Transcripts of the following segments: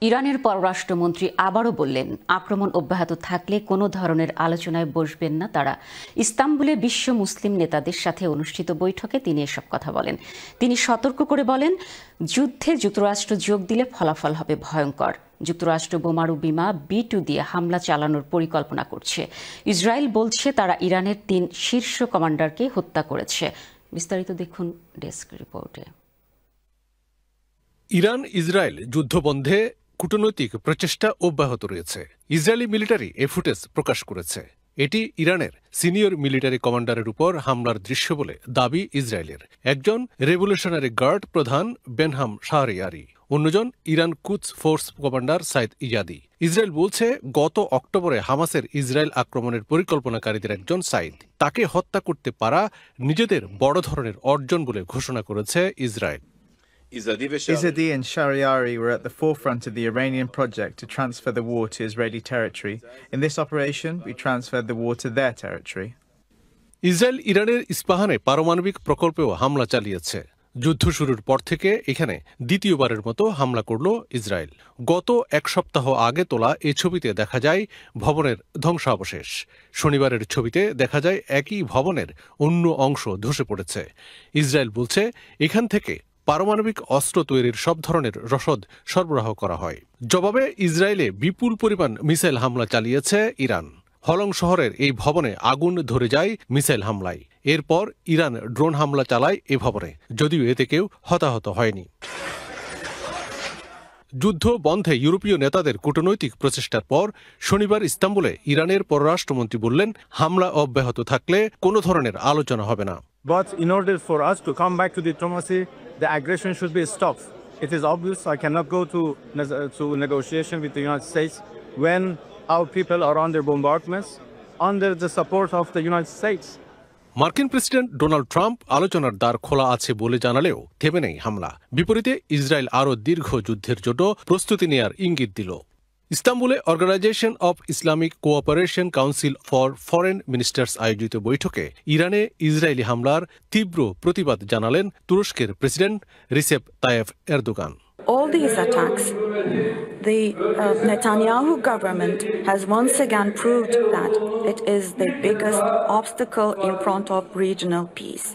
ইরানের পররাষ্ট্রমন্ত্রী আবারও বললেন, আক্রমণ অব্যাহত থাকলে কোনো ধরনের আলোচনায় বসবেন না তারা। ইস্তাম্বুলে বিশ্ব মুসলিম নেতাদের সাথে অনুষ্ঠিত বৈঠকে তিনি এসব কথা বলেন। তিনি সতর্ক করে বলেন, যুদ্ধে যুক্তরাষ্ট্র যোগ দিলে ফলাফল হবে ভয়ঙ্কর। যুক্তরাষ্ট্র বোমারু বিমা B-2 দিয়ে হামলা চালানোর পরিকল্পনা করছে। ইসরায়েল বলছে তারা ইরানের 3 শীর্ষ কমান্ডারকে হত্যা করেছে। বিস্তারিত দেখুন ডেস্ক রিপোর্টে। ইরান ইসরায়েল যুদ্ধবন্ধে কূটনৈতিক প্রচেষ্টা অব্যাহত রয়েছে। ইসরায়েলি মিলিটারি এ ফুটেজ প্রকাশ করেছে। এটি ইরানের সিনিয়র মিলিটারি কমান্ডারের উপর হামলার দৃশ্য বলে দাবি ইসরায়েলের। একজন রেভলিউশনারি গার্ড প্রধান বেনহাম শাহরিয়ারি, অন্যজন ইরান কুদস force commander Saeed Izadi. Israel বলছে গত অক্টোবরে হামাসের ইসরায়েল আক্রমণের পরিকল্পনাকারীদের একজন সাইদ। তাকে হত্যা করতে পারা নিজেদের বড় ধরনের অর্জন বলে ঘোষণা করেছে Israel. Izzadi and Shahriari were at the forefront of the Iranian project to transfer the war to Israeli territory. In this operation, we transferred the war to their territory. Israel ইরানের ইস্পাহানে পারমাণবিক প্রকল্পেও হামলা চালিয়েছে। যুদ্ধ শুরুর পর থেকে এখানে দ্বিতীয়বারের মতো হামলা করল ইসরায়েল। গত এক সপ্তাহ আগে তোলা এই ছবিতে দেখা যায় ভবনের ধ্বংসাবশেষ। শনিবারের ছবিতে দেখা যায় একই ভবনের অন্য অংশ ধসে পড়েছে। ইসরায়েল বলছে এখান থেকে পারমাণবিক অস্ত্র তৈরির সব ধরনের রসদ সরবরাহ করা হয়। জবাবে ইসরায়েলে বিপুল পরিমাণ মিসাইল হামলা চালিয়েছে ইরান। হলং শহরের এই ভবনে আগুন ধরে যায় মিসাইল হামলায়। এরপর ইরান ড্রোন হামলা চালায় এ ভবনে, যদিও এতে কেউ হতাহত হয়নি। যুদ্ধ বন্ধে ইউরোপীয় নেতাদের কূটনৈতিক প্রচেষ্টার পর শনিবার ইস্তাম্বুলে ইরানের পররাষ্ট্রমন্ত্রী বললেন, হামলা অব্যাহত থাকলে কোনো ধরনের আলোচনা হবে না। But in order for us to come back to diplomacy, the aggression should be stopped. It is obvious I cannot go to negotiation with the United States when our people are under bombardments, under the support of the United States. মার্কিন president Donald Trump আলোচনার দ্বার খোলা আছে বলে জানালেও থেমে নেই হামলা। বিপরীতে ইসরায়েল আরও দীর্ঘ যুদ্ধের জন্য প্রস্তুতি নেয়ার ইঙ্গিত দিল। ইস্তাম্বুলে organisation of Islamic cooperation council for foreign ministers আয়োজিত বৈঠকে ইরানে ইসরায়েলি হামলার তীব্র প্রতিবাদ জানালেন তুরস্কের president Recep Tayyip Erdogan. All these attacks, the Netanyahu government has once again proved that it is the biggest obstacle in front of regional peace.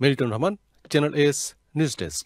Meriton Rahman, channel S news desk.